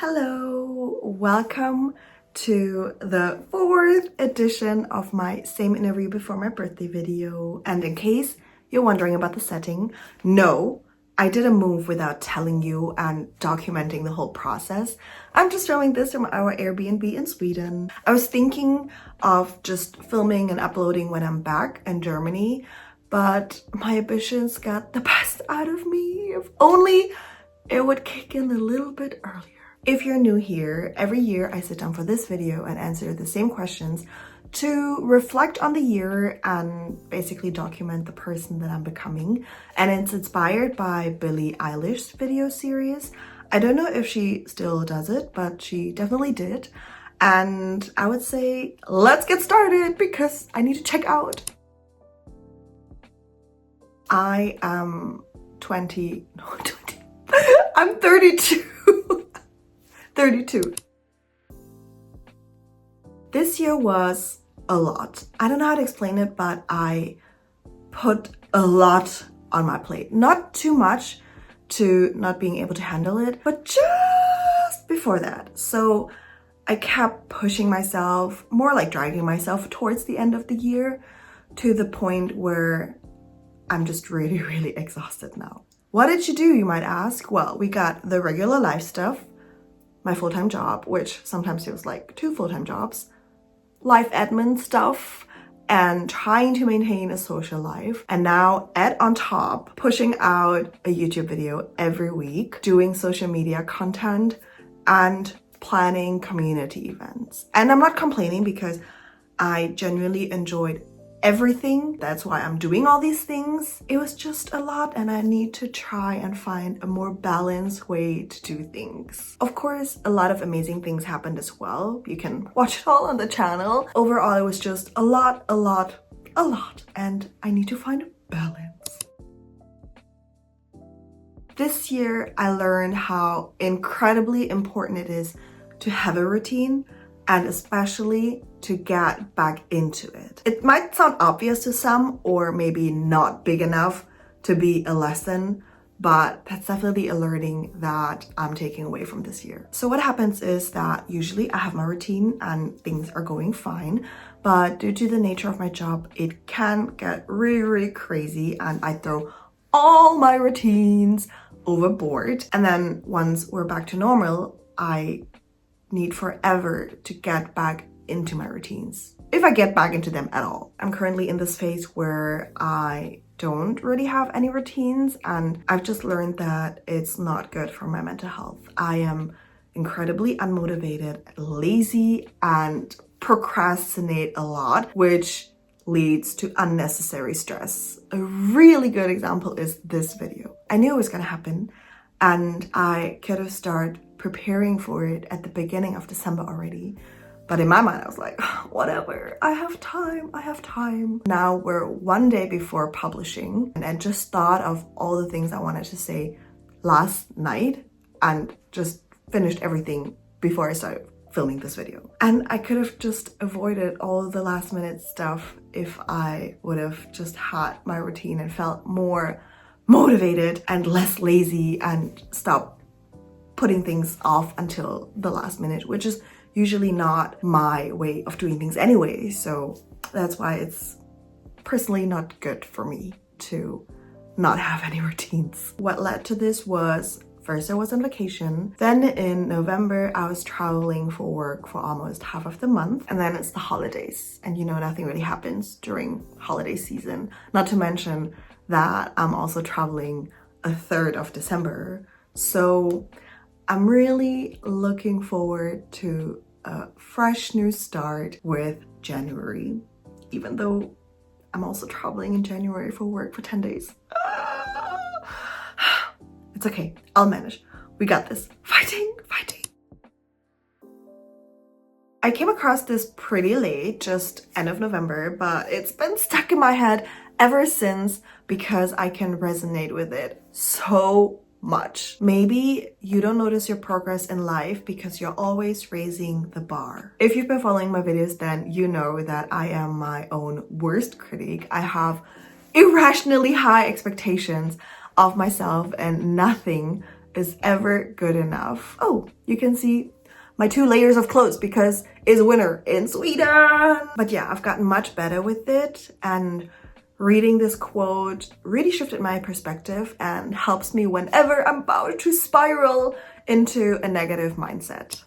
Hello, welcome to the fourth edition of my same interview before my birthday video. And in case you're wondering about the setting, no, I didn't move without telling you and documenting the whole process. I'm just filming this from our Airbnb in Sweden. I was thinking of just filming and uploading when I'm back in Germany, but my ambitions got the best out of me. If only it would kick in a little bit earlier. If you're new here, every year I sit down for this video and answer the same questions to reflect on the year and basically document the person that I'm becoming. And it's inspired by Billie Eilish's video series. I don't know if she still does it, but she definitely did. And I would say, let's get started because I need to check out. I am 20, no, 20. I'm 32. 32. This year was a lot. I don't know how to explain it, but I put a lot on my plate. Not too much to not being able to handle it, but just before that. So I kept pushing myself, more like dragging myself towards the end of the year to the point where I'm just really, really exhausted now. What did you do, you might ask? Well, we got the regular life stuff, my full-time job, which sometimes feels like 2 full-time jobs, life admin stuff, and trying to maintain a social life. And now add on top, pushing out a YouTube video every week, doing social media content, and planning community events. And I'm not complaining because I genuinely enjoyed everything. That's why I'm doing all these things. It was just a lot and I need to try and find a more balanced way to do things. Of course, a lot of amazing things happened as well. You can watch it all on the channel. Overall, it was just a lot. And I need to find a balance. This year, I learned how incredibly important it is to have a routine and especially to get back into it. It might sound obvious to some or maybe not big enough to be a lesson, but that's definitely a learning that I'm taking away from this year. So what happens is that usually I have my routine and things are going fine, but due to the nature of my job, it can get really, really crazy and I throw all my routines overboard. And then once we're back to normal, I need forever to get back into my routines, if I get back into them at all. I'm currently in this phase where I don't really have any routines and I've just learned that it's not good for my mental health. I am incredibly unmotivated, lazy, and procrastinate a lot, which leads to unnecessary stress. A really good example is this video. I knew it was gonna happen and I could have started preparing for it at the beginning of December already. But in my mind, I was like, whatever, I have time. Now we're one day before publishing and I just thought of all the things I wanted to say last night and just finished everything before I started filming this video. And I could have just avoided all the last minute stuff if I would have just had my routine and felt more motivated and less lazy and stopped putting things off until the last minute, which is usually not my way of doing things anyway. So that's why it's personally not good for me to not have any routines. What led to this was, first I was on vacation, then in November I was traveling for work for almost half of the month, and then it's the holidays. And you know, nothing really happens during holiday season. Not to mention that I'm also traveling a third of December. So I'm really looking forward to a fresh new start with January, even though I'm also traveling in January for work for 10 days. It's okay, I'll manage. We got this. Fighting. I came across this pretty late, just end of November, but it's been stuck in my head ever since because I can resonate with it so much. Maybe you don't notice your progress in life because you're always raising the bar. If you've been following my videos, then you know that I am my own worst critic. I have irrationally high expectations of myself and nothing is ever good enough. Oh, you can see my 2 layers of clothes because it's winter in Sweden. But yeah, I've gotten much better with it, and reading this quote really shifted my perspective and helps me whenever I'm about to spiral into a negative mindset.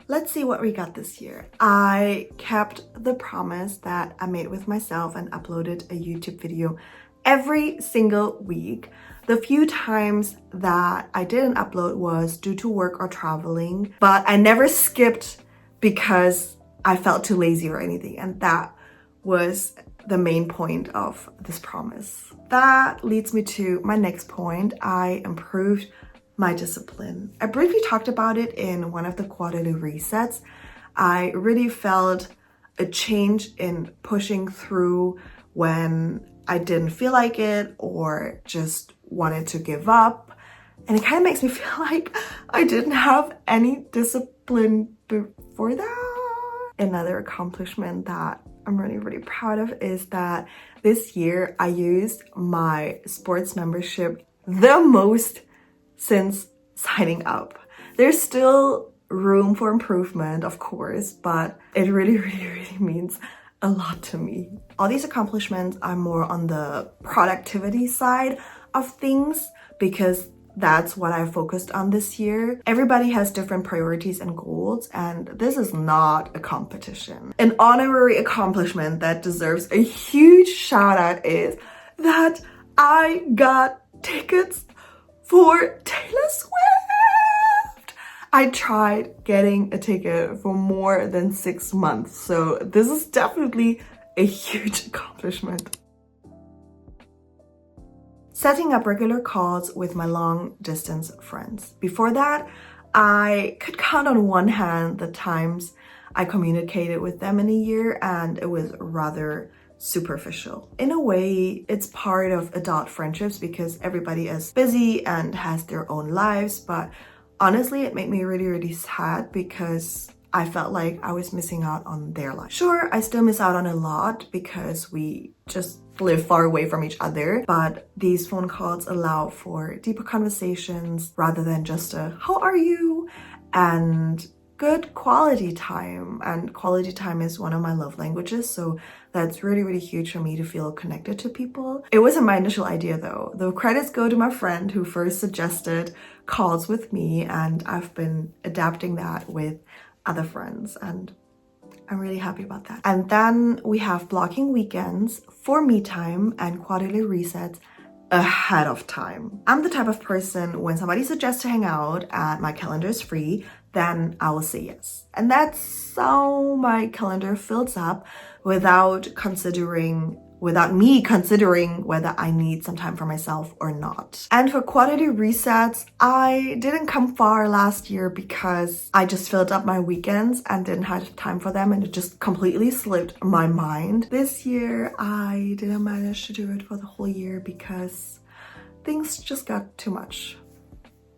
Let's see what we got this year. I kept the promise that I made with myself and uploaded a YouTube video every single week. The few times that I didn't upload was due to work or traveling, but I never skipped because I felt too lazy or anything, and that was the main point of this promise. That leads me to my next point. I improved my discipline. I briefly talked about it in one of the quarterly resets. I really felt a change in pushing through when I didn't feel like it or just wanted to give up. And it kind of makes me feel like I didn't have any discipline before that. Another accomplishment that I'm really proud of is that this year I used my sports membership the most since signing up. There's still room for improvement, of course, but it really means a lot to me. All these accomplishments are more on the productivity side of things because that's what I focused on this year. Everybody has different priorities and goals, and this is not a competition. An honorary accomplishment that deserves a huge shout out is that I got tickets for Taylor Swift. I tried getting a ticket for more than 6 months, so this is definitely a huge accomplishment. Setting up regular calls with my long distance friends. Before that, I could count on one hand the times I communicated with them in a year, and it was rather superficial. In a way, it's part of adult friendships because everybody is busy and has their own lives, but honestly, it made me really sad because I felt like I was missing out on their life. Sure, I still miss out on a lot because we just live far away from each other, but these phone calls allow for deeper conversations rather than just a "how are you?" and good quality time. And quality time is one of my love languages, so that's really huge for me to feel connected to people. It wasn't my initial idea though. The credits go to my friend who first suggested calls with me, and I've been adapting that with other friends, and I'm really happy about that. And then we have blocking weekends for me time and quarterly resets ahead of time. I'm the type of person, when somebody suggests to hang out and my calendar is free, then I will say yes. And that's how my calendar fills up without me considering whether I need some time for myself or not. And for quarterly resets, I didn't come far last year because I just filled up my weekends and didn't have time for them, and it just completely slipped my mind. This year, I didn't manage to do it for the whole year because things just got too much.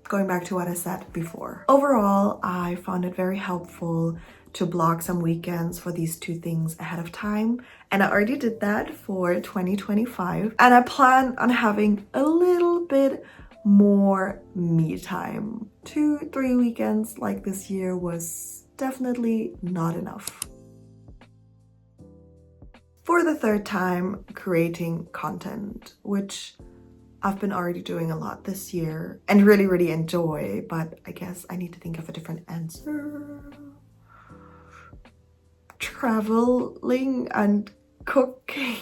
Going back to what I said before. Overall, I found it very helpful to block some weekends for these 2 things ahead of time. And I already did that for 2025. And I plan on having a little bit more me time. 2-3 weekends like this year was definitely not enough. For the 3rd time, creating content, which I've been already doing a lot this year and really enjoy, but I guess I need to think of a different answer. Traveling and cooking.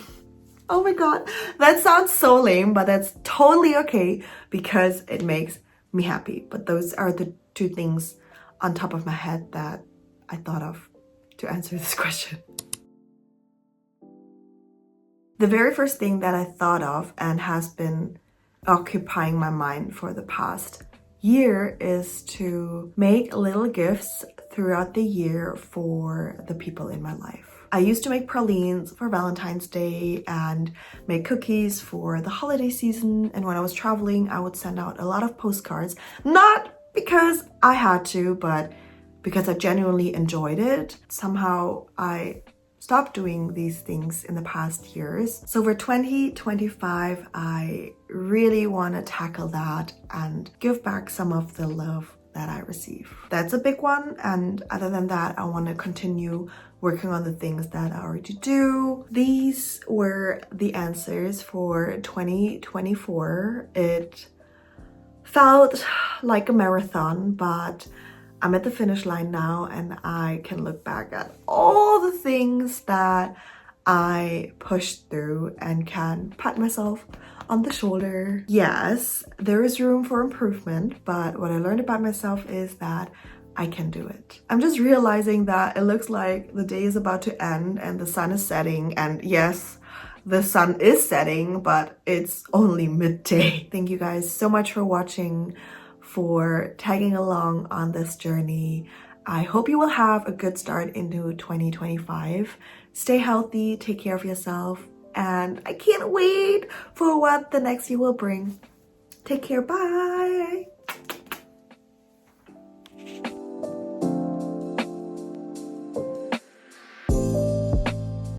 Oh my god, that sounds so lame, but that's totally okay because it makes me happy. But those are the 2 things on top of my head that I thought of to answer this question. The very first thing that I thought of and has been occupying my mind for the past year is to make little gifts throughout the year for the people in my life. I used to make pralines for Valentine's Day and make cookies for the holiday season, and when I was traveling I would send out a lot of postcards, not because I had to, but because I genuinely enjoyed it. Somehow I stopped doing these things in the past years. So for 2025, I really want to tackle that and give back some of the love that I receive. That's a big one. And other than that, I want to continue working on the things that I already do. These were the answers for 2024. It felt like a marathon, but I'm at the finish line now and I can look back at all the things that I pushed through and can pat myself on the shoulder. Yes, there is room for improvement, but what I learned about myself is that I can do it. I'm just realizing that it looks like the day is about to end and the sun is setting, and yes, the sun is setting, but it's only midday. Thank you guys so much for watching, for tagging along on this journey. I hope you will have a good start into 2025. Stay healthy, take care of yourself, and I can't wait for what the next year will bring. Take care, bye!